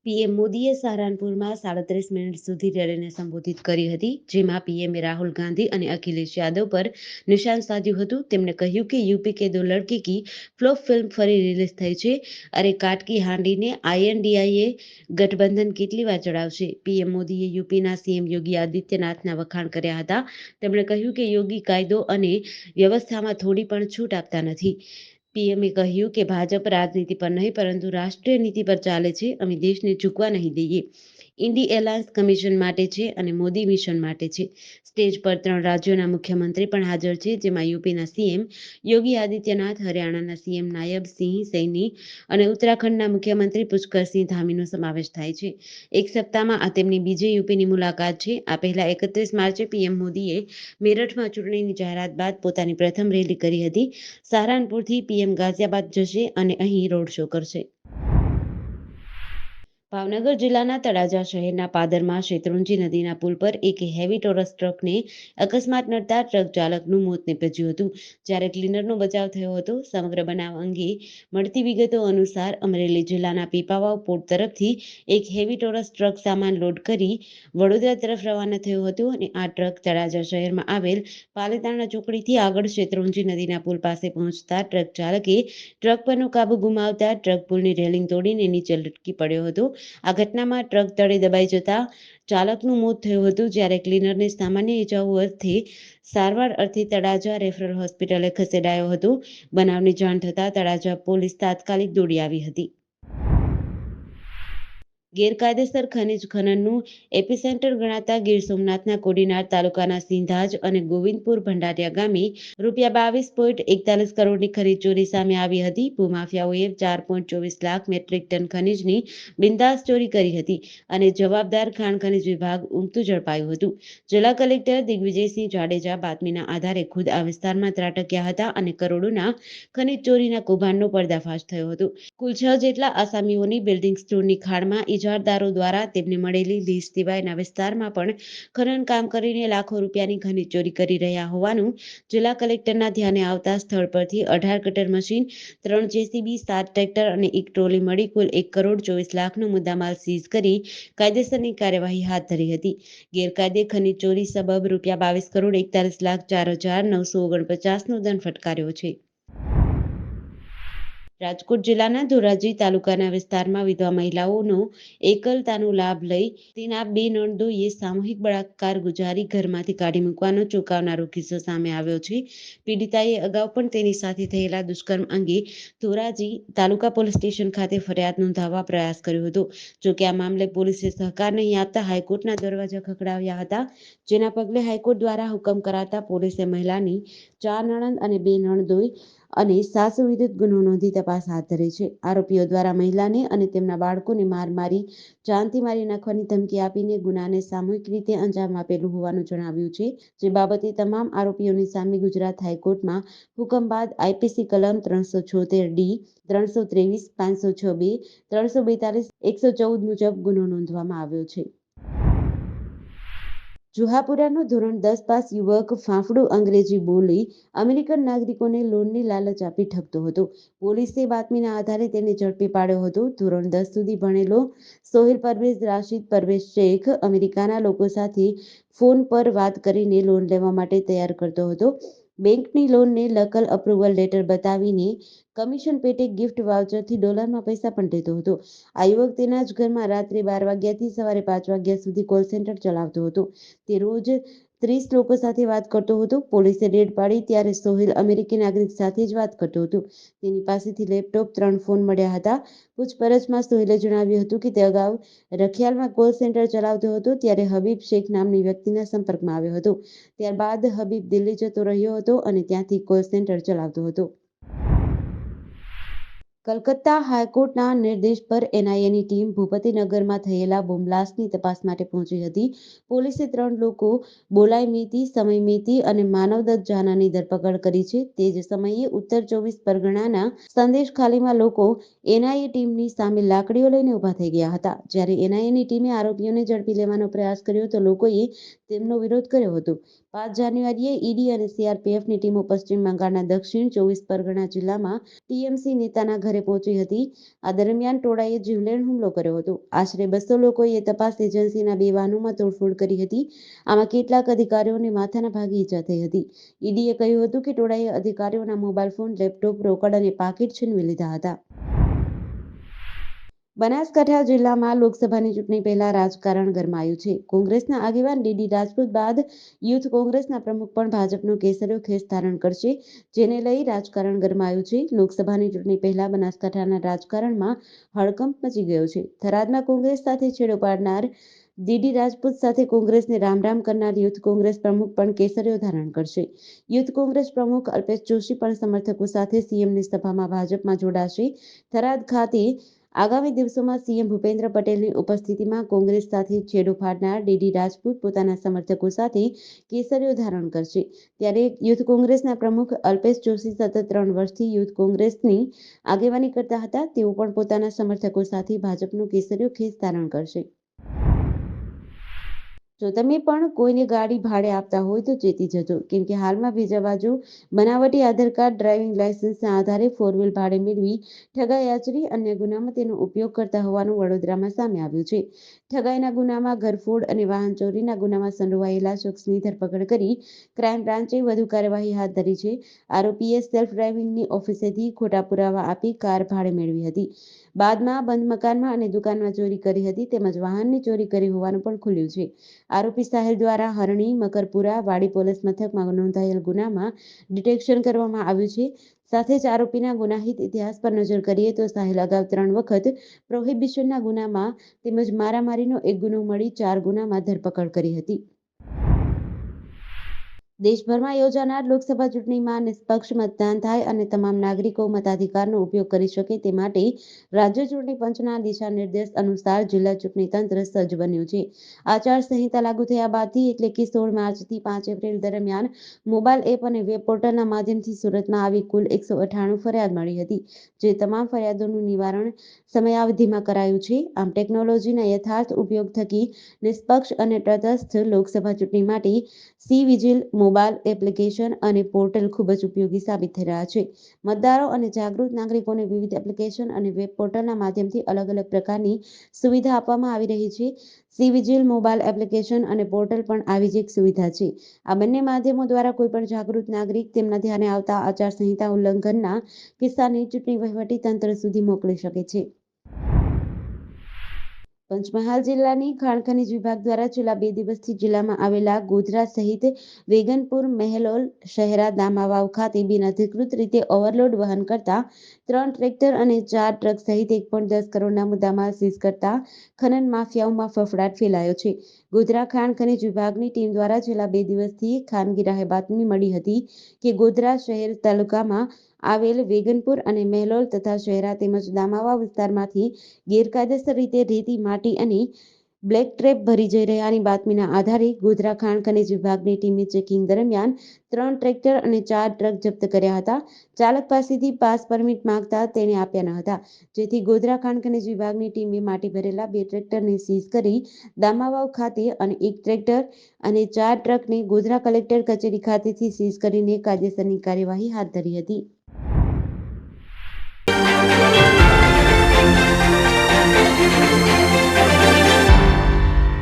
PM મોદીએ સહારનપુરમાં 37 minute સુધી રેલીને સંબોધિત કરી હતી, જેમાં પીએમએ રાહુલ ગાંધી અને અખિલેશ યાદવ પર નિશાન સાધ્યું હતું. તેમણે કહ્યું કે યુપી કે દો લડકી કી ફ્લોપ ફિલ્મ ફરી રિલીઝ થઈ છે. અરે કાટકી હાંડીને આઈએનડીઆઈએ ગઠબંધન કેટલી વાર ચડાવશે? પીએમ મોદીએ યુપીના સીએમ યોગી આદિત્યનાથના વખાણ કર્યા હતા. તેમણે કહ્યું કે યોગી કાયદો અને વ્યવસ્થામાં થોડી પણ છૂટ આપતા નથી. પીએમએ કહ્યું કે ભાજપ રાજનીતિ પર નહીં પરંતુ રાષ્ટ્રીય નીતિ પર ચાલે છે. અમે દેશને ઝૂકવા નહીં દઈએ. ઇન્ડી એલાયન્સ કમિશન માટે છે અને મોદી મિશન માટે છે. સ્ટેજ પર 3 રાજ્યોના મુખ્યમંત્રી પણ હાજર છે, જેમાં યુપીના સીએમ યોગી આદિત્યનાથ, હરિયાણાના સીએમ નાયબ સિંહ સૈની અને ઉત્તરાખંડના મુખ્યમંત્રી પુષ્કરસિંહ ધામીનો સમાવેશ થાય છે. એક સપ્તાહમાં આ તેમની બીજી યુપીની મુલાકાત છે. આ પહેલા 31 માર્ચે પીએમ મોદીએ મેરઠમાં ચૂંટણીની જાહેરાત બાદ પોતાની પ્રથમ રેલી કરી હતી. સહારનપુરથી પીએમ ગાઝિયાબાદ જશે અને અહીં રોડ શો કરશે. ભાવનગર જિલ્લાના તળાજા શહેરના પાદરમાં શેત્રુંજી નદીના પુલ પર એક હેવી ટોરસ ટ્રકને અકસ્માત નડતા ટ્રક ચાલકનું મોત નીપજ્યું હતું, જ્યારે ક્લીનરનો બચાવ થયો હતો. સમગ્ર બનાવ અંગે મળતી વિગતો અનુસાર અમરેલી જિલ્લાના પીપાવાવ પોર્ટ તરફથી એક હેવી ટોરસ ટ્રક સામાન લોડ કરી વડોદરા તરફ રવાના થયો હતો અને આ ટ્રક તળાજા શહેરમાં આવેલ પાલીતાણા ચોકડીથી આગળ શેત્રુંજી નદીના પુલ પાસે પહોંચતા ટ્રક ચાલકે ટ્રક પરનો કાબુ ગુમાવતા ટ્રક પુલની રેલિંગ તોડીને નીચે લટકી પડ્યો હતો. આ ઘટનામાં ટ્રક તળે દબાઈ જતા ચાલકનું મોત થયું હતું, જ્યારે ક્લીનરને સામાન્ય ઇજાઓ અર્થે સારવાર અર્થે તળાજા રેફરલ હોસ્પિટલે ખસેડાયો હતો. બનાવની જાણ થતાં તળાજા પોલીસ તાત્કાલિક દોડી આવી હતી. ગેરકાયદેસર ખનીજ ખનનનું એપિસેન્ટર ગણાતા ગીર સોમનાથના કોડીનાર તાલુકાના સિંધાજ અને ગોવિંદપુર ભંડારિયા ગામે ₹22.41 કરોડની ખનીજ ચોરી સામે આવી હતી. ભૂમાફિયાઓએ 4.24 લાખ મેટ્રિક ટન ખનીજની બિન્દાસ ચોરી કરી હતી અને જવાબદાર ખાણ ખનીજ વિભાગ ઊંઘતું ઝડપાયું હતું. જિલ્લા કલેક્ટર દિગ્વિજયસિંહ જાડેજા બાતમીના આધારે ખુદ આ વિસ્તારમાં ત્રાટક્યા હતા અને કરોડોના ખનીજ ચોરીના કૌભાંડનો પર્દાફાશ થયો હતો. કુલ 6 જેટલા આસામીઓની બિલ્ડિંગ સ્ટોરની ખાણમાં ઇજારદારો દ્વારા તેમને મળેલી લીઝ સિવાયના વિસ્તારમાં પણ ખનન કામ કરીને લાખો રૂપિયાની ખનીજ ચોરી કરી રહ્યા હોવાનું જિલ્લા કલેક્ટરના ધ્યાને આવતા સ્થળ પરથી 18 કટર મશીન, 3 જેસીબી, 7 ટ્રેક્ટર અને એક ટ્રોલી મળી કુલ 1.24 કરોડનો મુદ્દામાલ સીઝ કરી કાયદેસરની કાર્યવાહી હાથ ધરી હતી. ગેરકાયદે ખનીજ ચોરી સબબ ₹22,41,04,949નો દંડ ફટકાર્યો છે. રાજકોટ જિલ્લાના ધોરાજી તાલુકાના વિસ્તારમાં વિધવા મહિલાઓનો એકલતાનો લાભ લઈ તેના 2 નણંદોએ સામૂહિક બળાત્કાર ગુજારી ઘરમાંથી કાઢી મૂકવાનો ચોંકાવનારો કિસ્સો સામે આવ્યો છે. પીડિતાએ અગાઉ પણ તેની સાથે થયેલા દુષ્કર્મ અંગે ધોરાજી તાલુકા પોલીસ સ્ટેશન ખાતે ફરિયાદ નોંધાવવા પ્રયાસ કર્યો હતો. જોકે આ મામલે પોલીસે સહકાર નહીં આપતા હાઈકોર્ટના દરવાજા ખખડાવ્યા હતા, જેના પગલે હાઈકોર્ટ દ્વારા હુકમ કરાતા પોલીસે મહિલાની 4 નણંદ અને 2 નણંદોઈ અને સાસુ વિરુદ્ધ ગુનો નોંધી તપાસ હાથ ધરી છે. આરોપીઓ દ્વારા મહિલાને અને તેમના બાળકોને મારી જાનથી મારી નાખવાની ધમકી આપીને ગુનાને સામૂહિક રીતે અંજામ આપેલું હોવાનું જણાવ્યું છે. જે બાબતે તમામ આરોપીઓની સામે ગુજરાત હાઈકોર્ટમાં હુકમ બાદ આઈપીસી કલમ 376D, 323, 506B, 342, 114 મુજબ ગુનો નોંધવામાં આવ્યો છે. જુહાપુરાનો ધોરણ 10 પાસ યુવક ફાંફડું અંગ્રેજી બોલી અમેરિકન નાગરિકોને લોનની લાલચ આપી ઠગતો હતો. પોલીસે બાતમીના આધારે તેને ઝડપી પાડ્યો હતો. ધોરણ 10 સુધી ભણેલો સોહેલ પરવેઝ રાશિદ પરવેઝ શેખ અમેરિકાના લોકો સાથે ફોન પર વાત કરીને લોન લેવા માટે તૈયાર કરતો હતો. બેંકની લોનને નકલ અપ્રુવલ લેટર બતાવીને કમિશન પેટે ગિફ્ટ વાઉચરથી ડોલરમાં પૈસા પણ લેતો હતો. આ યુવક તેના જ ઘરમાં રાત્રે 12 વાગ્યાથી સવારે 5 વાગ્યા સુધી કોલ સેન્ટર ચલાવતો હતો. તે રોજ 30 લોકો સાથે વાત કરતો હતો. પોલીસે રેડ પાડી ત્યારે સોહેલ અમેરિકી નાગરિક સાથે જ વાત કરતો હતો. તેની પાસેથી લેપટોપ, 3 ફોન મળ્યા હતા. પૂછપરછમાં સોહેલે જણાવ્યું હતું કે તે અગાઉ રખિયાલમાં કોલ સેન્ટર ચલાવતો હતો, ત્યારે હબીબ શેખ નામની વ્યક્તિના સંપર્કમાં આવ્યો હતો. ત્યારબાદ હબીબ દિલ્હી જતો રહ્યો હતો અને ત્યાંથી કોલ સેન્ટર ચલાવતો હતો. કલકત્તા હાઈકોર્ટના નિર્દેશ પર એનઆઈએની ટીમ ભૂપતિનગરમાં થયેલા બોમ્બબ્લાસ્ટની તપાસ માટે પહોંચી હતી. પોલીસે 3 લોકો બોલાઈ મેતી, સમય મેતી અને માનવદત્ત જાનાની ધરપકડ કરી છે. તે જ સમયે ઉત્તર 24 પરગણાના સંદેશખાલીમાં લોકો એનઆઈએ ટીમની સામે લાકડીઓ લઈને ઊભા થઈ ગયા હતા. જ્યારે એનઆઈએની ટીમે આરોપીઓને ઝડપી લેવાનો પ્રયાસ કર્યો તો લોકોએ તેમનો વિરોધ કર્યો હતો. 5 જાન્યુઆરીએ ઈડી અને સીઆરપીએફની ટીમો પશ્ચિમ બંગાળના દક્ષિણ 24 પરગણા જિલ્લામાં ટીએમસી નેતાના ઘરે પહોંચી હતી. આ દરમિયાન ટોળાએ જીવલેણ હુમલો કર્યો હતો. આશરે 200 લોકોએ તપાસ એજન્સીના 2 વાહનોમાં તોડફોડ કરી હતી. આમાં કેટલાક અધિકારીઓને માથાના ભાગે ઈજા થઈ હતી. ઈડીએ કહ્યું હતું કે ટોળાએ અધિકારીઓના મોબાઈલ ફોન, લેપટોપ, રોકડ અને પાકીટ છીનવી લીધા હતા. બનાસકાંઠા જિલ્લામાં લોકસભાની ચૂંટણી પહેલા રાજકારણ ગરમાયું છે. કોંગ્રેસના આગેવાન ડીડી રાજપૂત બાદ યુથ કોંગ્રેસના પ્રમુખ પણ ભાજપનો કેસરીયો ખેસ ધારણ કરશે, જેને લઈ રાજકારણ ગરમાયું છે. લોકસભાની ચૂંટણી પહેલા બનાસકાંઠાના રાજકારણમાં હડકંપ મચી ગયો છે. થરાદમાં કોંગ્રેસ સાથે છેડો પાડનાર ડીડી રાજપૂત સાથે કોંગ્રેસને રામ કરનાર યુથ કોંગ્રેસ પ્રમુખ પણ કેસરીયો ધારણ કરશે. યુથ કોંગ્રેસ પ્રમુખ અલ્પેશ જોશી પણ સમર્થકો સાથે સીએમની સભામાં ભાજપમાં જોડાશે. થરાદ ખાતે આગામી દિવસોમાં સીએમ ભૂપેન્દ્ર પટેલની ઉપસ્થિતિમાં કોંગ્રેસ સાથે છેડો ફાડનાર ડીડી રાજપૂત પોતાના સમર્થકો સાથે કેસરીયો ધારણ કરશે. ત્યારે યુથ કોંગ્રેસના પ્રમુખ અલ્પેશ જોશી સતત 3 વર્ષથી યુથ કોંગ્રેસની આગેવાની કરતા હતા. તેઓ પણ પોતાના સમર્થકો સાથે ભાજપનો કેસરીયો ખેસ ધારણ કરશે. જો તમે પણ કોઈને ગાડી ભાડે આપતા હોય તો ચેતી જજો, કેમ કે હાલમાં બીજા બાજુ બનાવટી આધાર કાર્ડ, ડ્રાઇવિંગ લાયસન્સના આધારે 4 વ્હીલ ભાડે મેળવી ઠગાઈ આચરી અન્ય ગુનામાં તેનો ઉપયોગ કરતા હોવાનું વડોદરામાં સામે આવ્યું છે. ઠગાઈના ગુનામાં ઘરફોડ અને વાહન ચોરીના ગુનામાં સંડોવાયેલા શખ્સની ધરપકડ કરી ક્રાઇમ બ્રાન્ચે વધુ કાર્યવાહી હાથ ધરી છે. આરોપીએ સેલ્ફ ડ્રાઇવિંગની ઓફિસેથી ખોટા પુરાવા આપી કાર ભાડે મેળવી હતી. બાદમાં બંધ મકાનમાં અને દુકાનમાં ચોરી કરી હતી તેમજ વાહનની ચોરી કરી હોવાનું પણ ખુલ્યું છે. આરોપી સાહિલ દ્વારા હરણી, મકરપુરા, વાડી પોલીસ મથકમાં નોંધાયેલ ગુનામાં ડિટેક્શન કરવામાં આવ્યું છે. સાથે જ આરોપીના ગુનાહિત ઇતિહાસ પર નજર કરીએ તો સાહિલ અગાઉ 3 વખત પ્રોહિબિશનના ગુનામાં તેમજ મારામારીનો 1 ગુનો મળી 4 ગુનામાં ધરપકડ કરી હતી. દેશભરમાં યોજાનાર લોકસભા ચૂંટણીમાં નિષ્પક્ષ મતદાન થાય અને તમામ નાગરિકો મતાધિકારનો ઉપયોગ કરી શકે તે માટે રાજ્ય ચૂંટણી પંચના દિશા નિર્દેશ અનુસાર જિલ્લા ચૂંટણી તંત્ર સજ્જ બન્યું છે. આચારસંહિતા લાગુ થયા બાદથી એટલે કે 16 માર્ચથી 5 એપ્રિલ દરમિયાન મોબાઈલ એપ અને વેબ પોર્ટલના માધ્યમથી સુરતમાં આવી કુલ 198 ફરિયાદ મળી હતી, જે તમામ ફરિયાદોનું નિવારણ સમયાવધિમાં કરાયું છે. આમ ટેકનોલોજીના યથાર્થ ઉપયોગ થકી નિષ્પક્ષ અને તટસ્થ લોકસભા ચૂંટણી માટે સી-વિજિલ મોબાઈલ એપ્લિકેશન અને પોર્ટલ ખૂબ જ ઉપયોગી સાબિત થઈ રહ્યા છે. મતદારો અને જાગૃત નાગરિકોને વિવિધ એપ્લિકેશન અને વેબ પોર્ટલના માધ્યમથી અલગ-અલગ પ્રકારની સુવિધા આપવામાં આવી રહી છે. સી-વિજિલ મોબાઈલ એપ્લિકેશન અને પોર્ટલ પણ આવી જ એક સુવિધા છે. આ બંને માધ્યમો દ્વારા કોઈપણ જાગૃત નાગરિક તેમના ધ્યાને આવતા આચારસંહિતા ઉલ્લંઘનના કિસ્સાને ચૂંટણી વહીવટી તંત્ર સુધી મોકલી શકે છે. પંચમહાલ જિલ્લાની ખાણ ખનીજ વિભાગ દ્વારા છેલ્લા 2 દિવસથી જિલ્લામાં આવેલા ગોધરા સહિત વેગનપુર, મેહલોલ, શહેરા, દામાવાવ ખાતે બિનઅધિકૃત રીતે ઓવરલોડ વહન કરતા 3 ટ્રેક્ટર અને 4 ટ્રક સહિત 1.10 કરોડના મુદ્દામાલ સીઝ કરતા ખનન માફિયાઓમાં ફફડાટ ફેલાયો છે. ગોધરા ખાણ ખનીજ વિભાગની ટીમ દ્વારા છેલ્લા 2 દિવસથી ખાનગી રાહે બાતમી મળી હતી કે ગોધરા શહેર તાલુકામાં આવેલ વેગનપુર અને મેહલોલ તથા શહેરા તેમજ દામાવાવ વિસ્તારમાંથી ગેરકાયદેસર રીતે રેતી, માટી અને બ્લેક ટ્રેપ ભરી જઈ રહ્યાની બાતમીના આધારે ગોધરા ખાણ ખનીજ વિભાગની ટીમે ચેકિંગ દરમિયાન 3 ટ્રેક્ટર અને 4 ટ્રક જપ્ત કર્યા હતા. ચાલક પાસેથી પાસ પરમિટ માંગતા તેણે આપ્યા ન હતા, જેથી ગોધરા ખાણ ખનીજ વિભાગની ટીમે માટી ભરેલા 2 ટ્રેક્ટરને સીઝ કરી દામાવાવ ખાતે અને 1 ટ્રેક્ટર અને 4 ટ્રકને ગોધરા કલેક્ટર કચેરી ખાતેથી સીઝ કરીને કાયદેસરની કાર્યવાહી હાથ ધરી હતી.